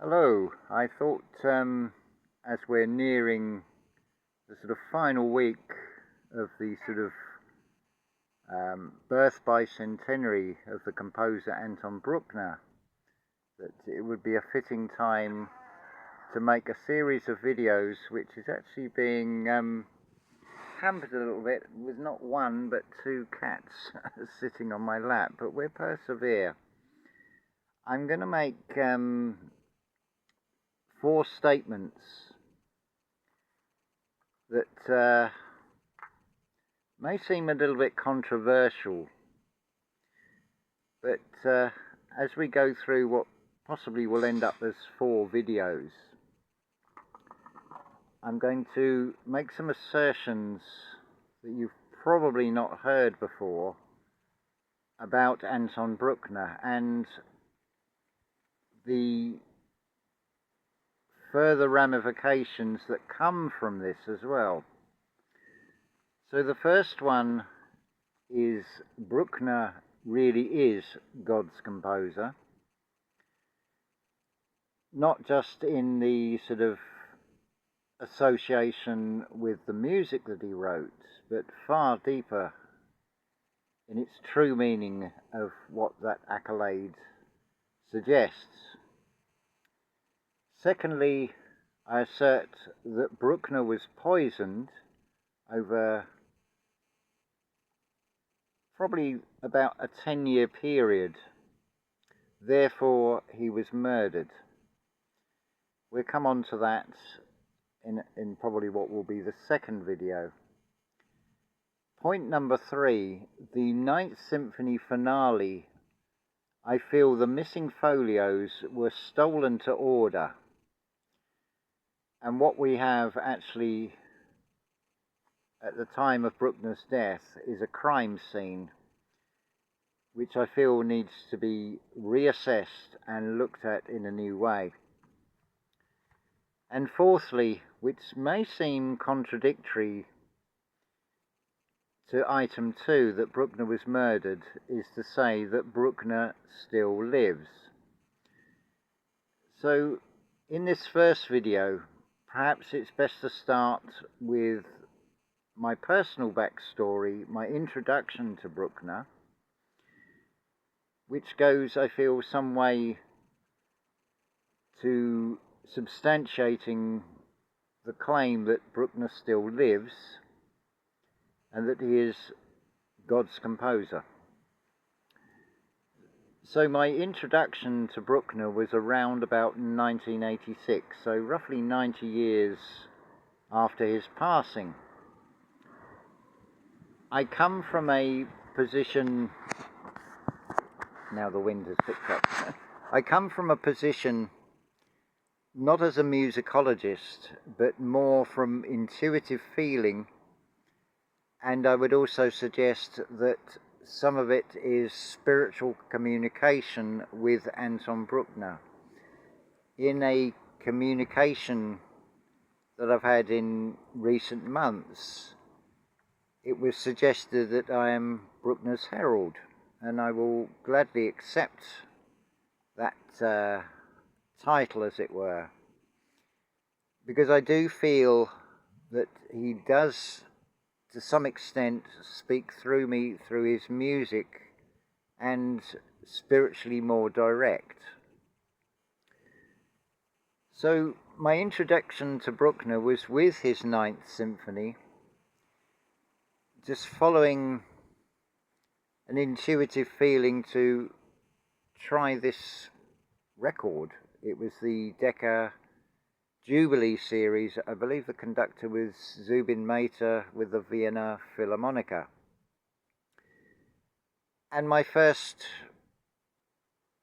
Hello. I thought as we're nearing the sort of final week of the sort of birth bicentenary of the composer Anton Bruckner, that it would be a fitting time to make a series of videos which is actually being hampered a little bit with not one but two cats sitting on my lap, but we'll persevere. I'm going to make 4 statements that may seem a little bit controversial, but as we go through what possibly will end up as 4 videos, I'm going to make some assertions that you've probably not heard before about Anton Bruckner and the further ramifications that come from this as well. So the first one is Bruckner really is God's composer, not just in the sort of association with the music that he wrote, but far deeper in its true meaning of what that accolade suggests. Secondly, I assert that Bruckner was poisoned over probably about a 10-year period. Therefore, he was murdered. We'll come on to that in probably what will be the second video. Point number 3, the Ninth Symphony finale. I feel the missing folios were stolen to order. And what we have actually at the time of Bruckner's death is a crime scene, which I feel needs to be reassessed and looked at in a new way. And fourthly, which may seem contradictory to item 2, that Bruckner was murdered, is to say that Bruckner still lives. So in this first video, perhaps it's best to start with my personal backstory, my introduction to Bruckner, which goes, I feel, some way to substantiating the claim that Bruckner still lives and that he is God's composer. So my introduction to Bruckner was around about 1986, so roughly 90 years after his passing. I come from a position, now the wind has picked up, I come from a position not as a musicologist, but more from intuitive feeling, and I would also suggest that some of it is spiritual communication with Anton Bruckner. In a communication that I've had in recent months, it was suggested that I am Bruckner's herald, and I will gladly accept that title, as it were, because I do feel that he does, to some extent, speak through me, through his music, and spiritually more direct. So my introduction to Bruckner was with his Ninth Symphony, just following an intuitive feeling to try this record. It was the Decca Jubilee series. I believe the conductor was Zubin Mehta with the Vienna Philharmonica. And my first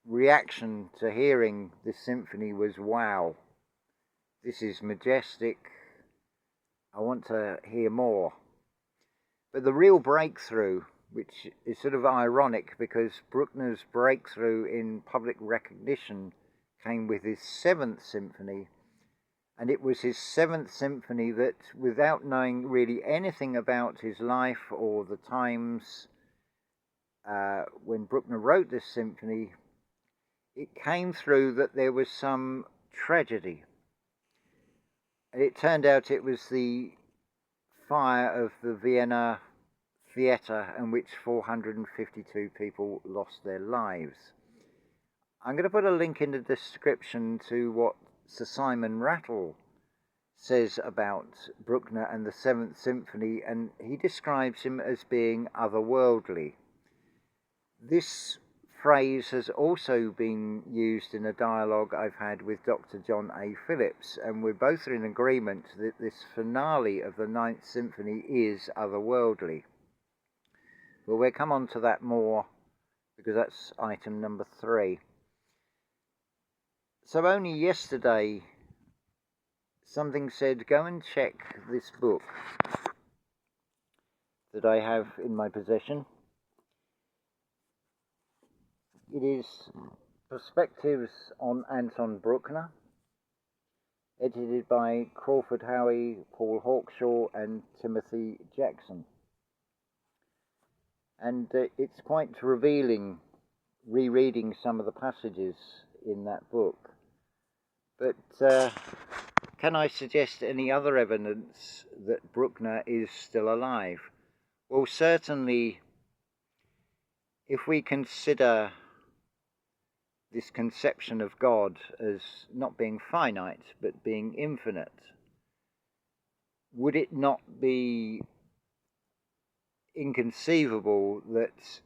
reaction to hearing this symphony was, wow, this is majestic. I want to hear more. But the real breakthrough, which is sort of ironic because Bruckner's breakthrough in public recognition came with his 7th symphony, and it was his 7th symphony that, without knowing really anything about his life or the times when Bruckner wrote this symphony, it came through that there was some tragedy. And it turned out it was the fire of the Vienna theatre in which 452 people lost their lives. I'm going to put a link in the description to what Sir Simon Rattle says about Bruckner and the Seventh Symphony, and he describes him as being otherworldly. This phrase has also been used in a dialogue I've had with Dr. John A. Phillips, and we're both in agreement that this finale of the Ninth Symphony is otherworldly. But we'll come on to that more because that's item number 3. So only yesterday something said, go and check this book that I have in my possession. It is Perspectives on Anton Bruckner, edited by Crawford Howie, Paul Hawkshaw and Timothy Jackson. And it's quite revealing rereading some of the passages in that book. But can I suggest any other evidence that Bruckner is still alive? Well, certainly, if we consider this conception of God as not being finite, but being infinite, would it not be inconceivable that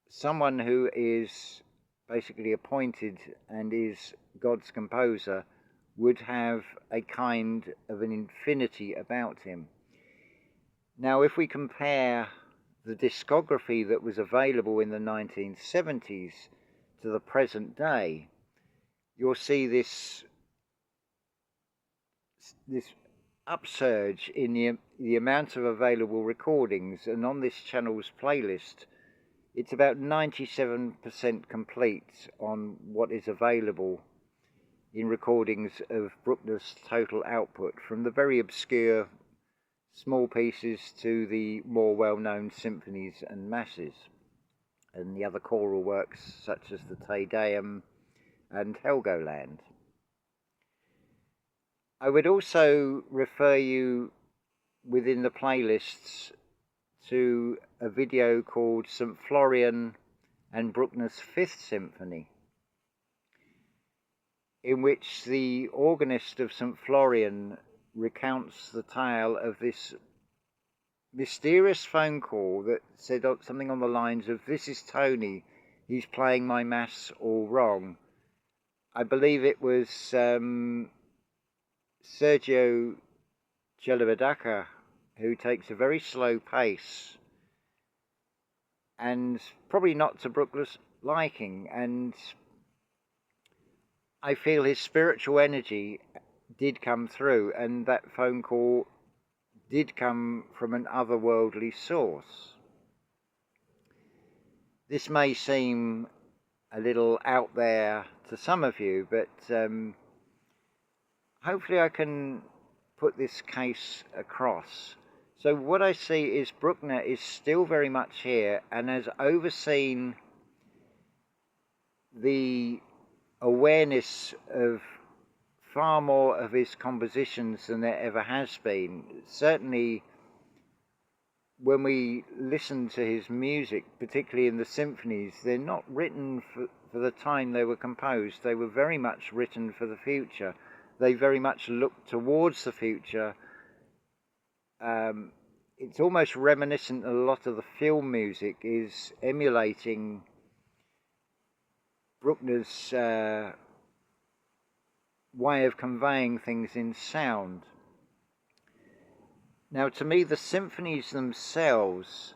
someone who is basically appointed and is God's composer would have a kind of an infinity about him? Now, if we compare the discography that was available in the 1970s to the present day, you'll see this upsurge in the amount of available recordings, and on this channel's playlist it's about 97% complete on what is available in recordings of Bruckner's total output, from the very obscure small pieces to the more well-known symphonies and masses, and the other choral works such as the Te Deum and Helgoland. I would also refer you within the playlists to a video called St. Florian and Bruckner's Fifth Symphony, in which the organist of St. Florian recounts the tale of this mysterious phone call that said something on the lines of, "This is Tony, he's playing my mass all wrong." I believe it was Sergio Gelabadaca who takes a very slow pace, and probably not to Bruckner's liking, and I feel his spiritual energy did come through, and that phone call did come from an otherworldly source. This may seem a little out there to some of you, but hopefully I can put this case across. So what I see is Bruckner is still very much here and has overseen the awareness of far more of his compositions than there ever has been. Certainly when we listen to his music, particularly in the symphonies, they're not written for the time they were composed. They were very much written for the future. They very much look towards the future. It's almost reminiscent, a lot of the film music is emulating Bruckner's way of conveying things in sound. Now, to me, the symphonies themselves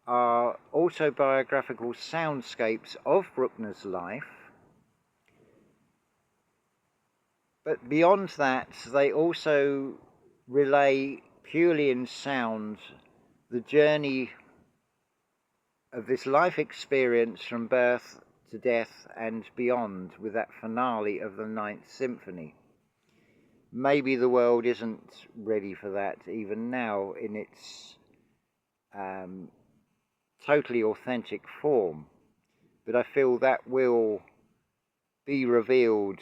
are autobiographical soundscapes of Bruckner's life, but beyond that, they also relay purely in sound the journey of this life experience from birth to death and beyond, with that finale of the Ninth Symphony. Maybe the world isn't ready for that even now in its totally authentic form, but I feel that will be revealed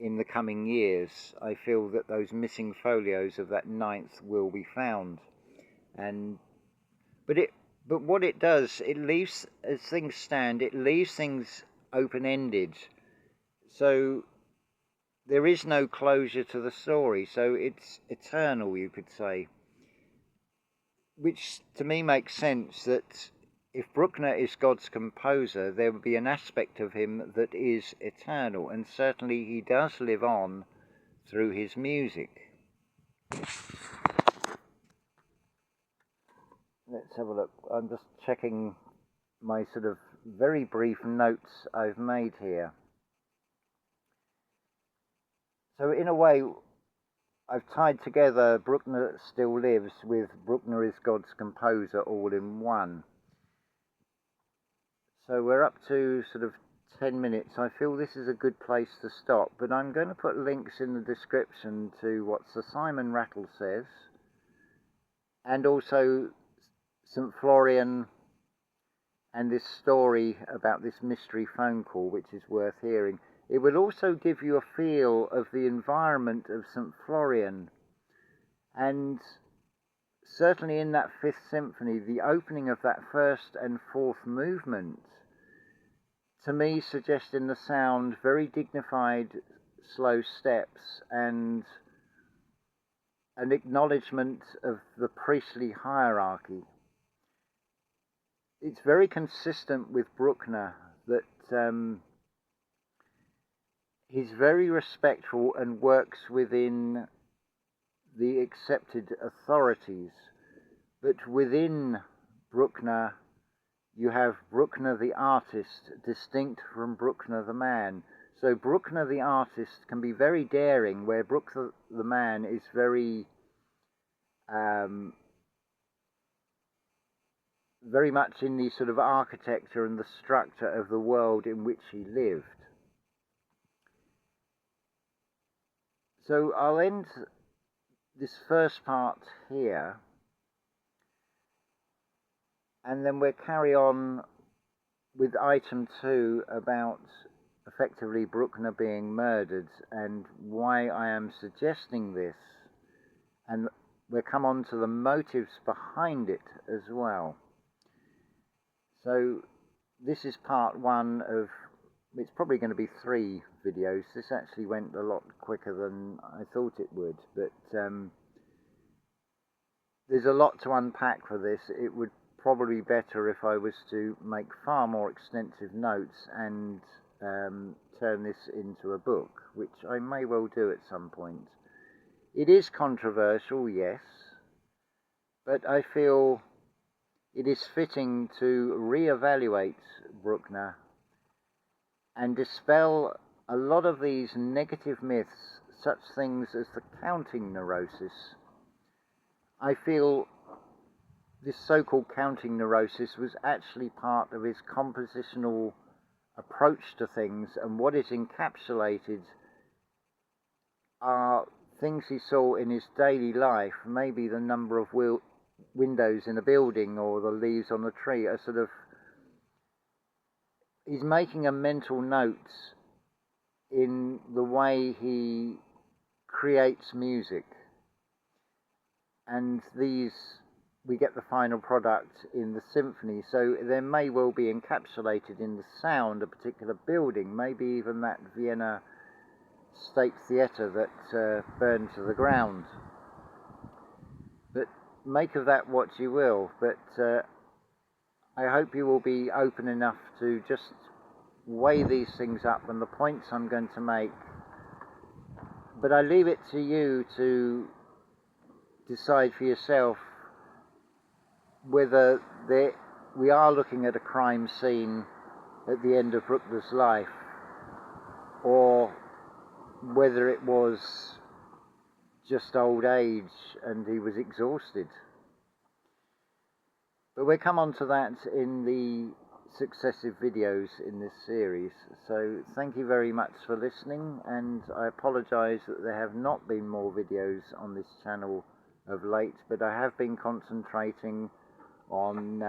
in the coming years, I feel that those missing folios of that ninth will be found. But what it does, it leaves, as things stand, it leaves things open-ended. So there is no closure to the story, so it's eternal, you could say. Which to me makes sense, that if Bruckner is God's composer, there would be an aspect of him that is eternal, and certainly he does live on through his music. Let's have a look. I'm just checking my sort of very brief notes I've made here. So in a way, I've tied together Bruckner Still Lives with Bruckner is God's Composer all in one. So we're up to sort of 10 minutes. I feel this is a good place to stop, but I'm going to put links in the description to what Sir Simon Rattle says, and also St. Florian, and this story about this mystery phone call, which is worth hearing. It will also give you a feel of the environment of St. Florian, and certainly in that Fifth Symphony, the opening of that first and fourth movement, to me suggest in the sound very dignified, slow steps and an acknowledgement of the priestly hierarchy. It's very consistent with Bruckner that he's very respectful and works within the accepted authorities. But within Bruckner, you have Bruckner the artist distinct from Bruckner the man. So Bruckner the artist can be very daring, where Bruckner the man is very very much in the sort of architecture and the structure of the world in which he lived. So I'll end this first part here, and then we'll carry on with item 2 about effectively Bruckner being murdered and why I am suggesting this, and we'll come on to the motives behind it as well. So this is part 1 of, it's probably going to be 3 videos. This actually went a lot quicker than I thought it would, but there's a lot to unpack for this. It would probably be better if I was to make far more extensive notes and turn this into a book, which I may well do at some point. It is controversial, yes, but I feel it is fitting to re-evaluate Bruckner and dispel a lot of these negative myths, such things as the counting neurosis. I feel this so-called counting neurosis was actually part of his compositional approach to things, and what is encapsulated are things he saw in his daily life, maybe the number of windows in a building or the leaves on a tree, are sort of, he's making a mental note in the way he creates music, and these, we get the final product in the symphony, so there may well be encapsulated in the sound a particular building, maybe even that Vienna State Theatre that burned to the ground. But make of that what you will, but I hope you will be open enough to just weigh these things up and the points I'm going to make. But I leave it to you to decide for yourself whether we are looking at a crime scene at the end of Bruckner's life, or whether it was just old age and he was exhausted. But we'll come on to that in the successive videos in this series. So thank you very much for listening, and I apologise that there have not been more videos on this channel of late, but I have been concentrating on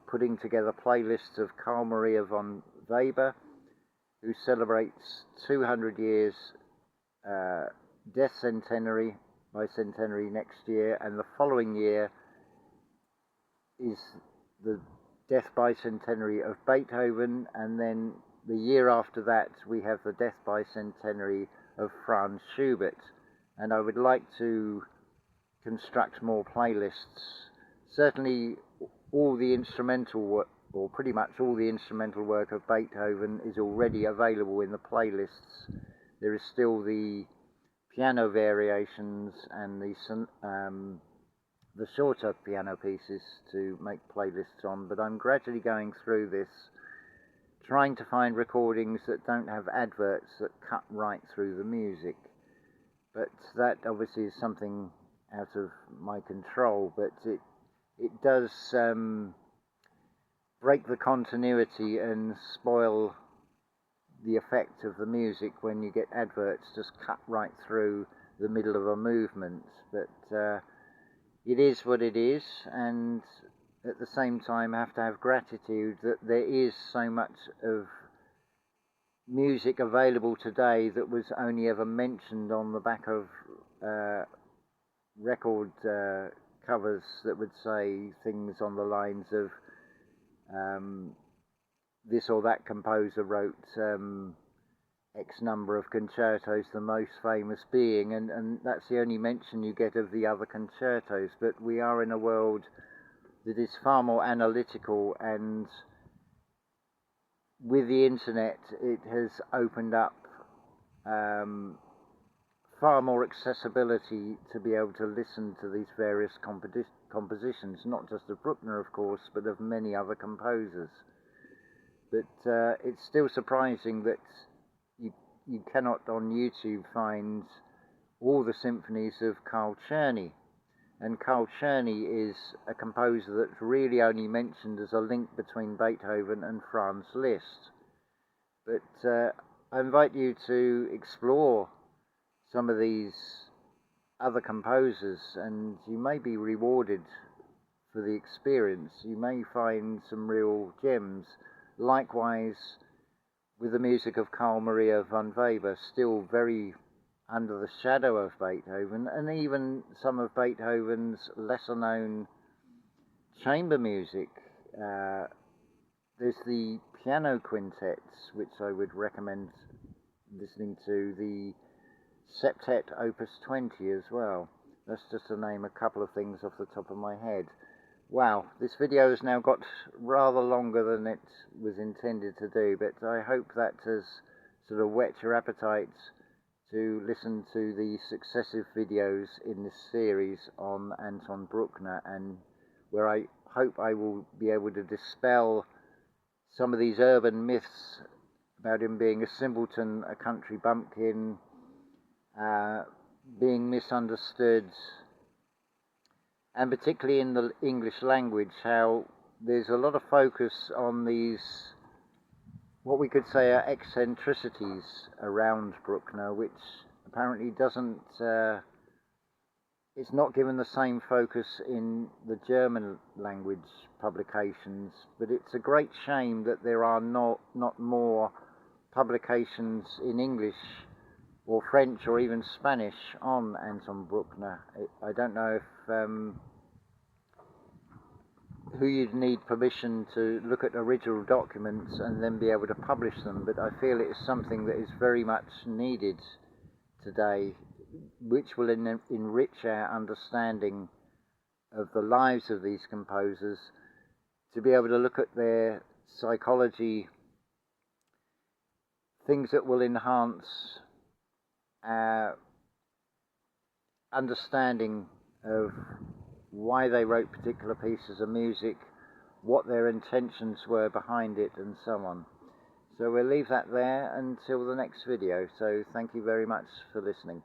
putting together playlists of Carl Maria von Weber, who celebrates 200 years death centenary, bicentenary next year, and the following year is the death bicentenary of Beethoven, and then the year after that we have the death bicentenary of Franz Schubert. And I would like to construct more playlists. Certainly all the instrumental work, or pretty much all the instrumental work of Beethoven, is already available in the playlists. There is still the piano variations and the shorter piano pieces to make playlists on, but I'm gradually going through this, trying to find recordings that don't have adverts that cut right through the music. But that obviously is something out of my control, but it does break the continuity and spoil the effect of the music when you get adverts just cut right through the middle of a movement. But it is what it is, and at the same time I have to have gratitude that there is so much of music available today that was only ever mentioned on the back of record covers that would say things on the lines of this or that composer wrote X number of concertos, the most famous being, and that's the only mention you get of the other concertos. But we are in a world that is far more analytical, and with the internet it has opened up far more accessibility to be able to listen to these various compositions, not just of Bruckner of course, but of many other composers. But it's still surprising that you cannot on YouTube find all the symphonies of Carl Czerny. And Carl Czerny is a composer that's really only mentioned as a link between Beethoven and Franz Liszt. But I invite you to explore some of these other composers, and you may be rewarded for the experience. You may find some real gems. Likewise with the music of Carl Maria von Weber, still very under the shadow of Beethoven, and even some of Beethoven's lesser known chamber music. There's the piano quintets, which I would recommend listening to, the Septet Opus 20 as well. That's just to name a couple of things off the top of my head. Wow, this video has now got rather longer than it was intended to do, but I hope that has sort of whet your appetite to listen to the successive videos in this series on Anton Bruckner, and where I hope I will be able to dispel some of these urban myths about him being a simpleton, a country bumpkin, being misunderstood, and particularly in the English language, how there's a lot of focus on these, what we could say are eccentricities around Bruckner, which apparently doesn't, it's not given the same focus in the German language publications, but it's a great shame that there are not more publications in English or French or even Spanish on Anton Bruckner. I don't know if who you'd need permission to look at original documents and then be able to publish them, but I feel it is something that is very much needed today, which will enrich our understanding of the lives of these composers, to be able to look at their psychology, things that will enhance our understanding of why they wrote particular pieces of music, what their intentions were behind it, and so on. So we'll leave that there until the next video. So thank you very much for listening.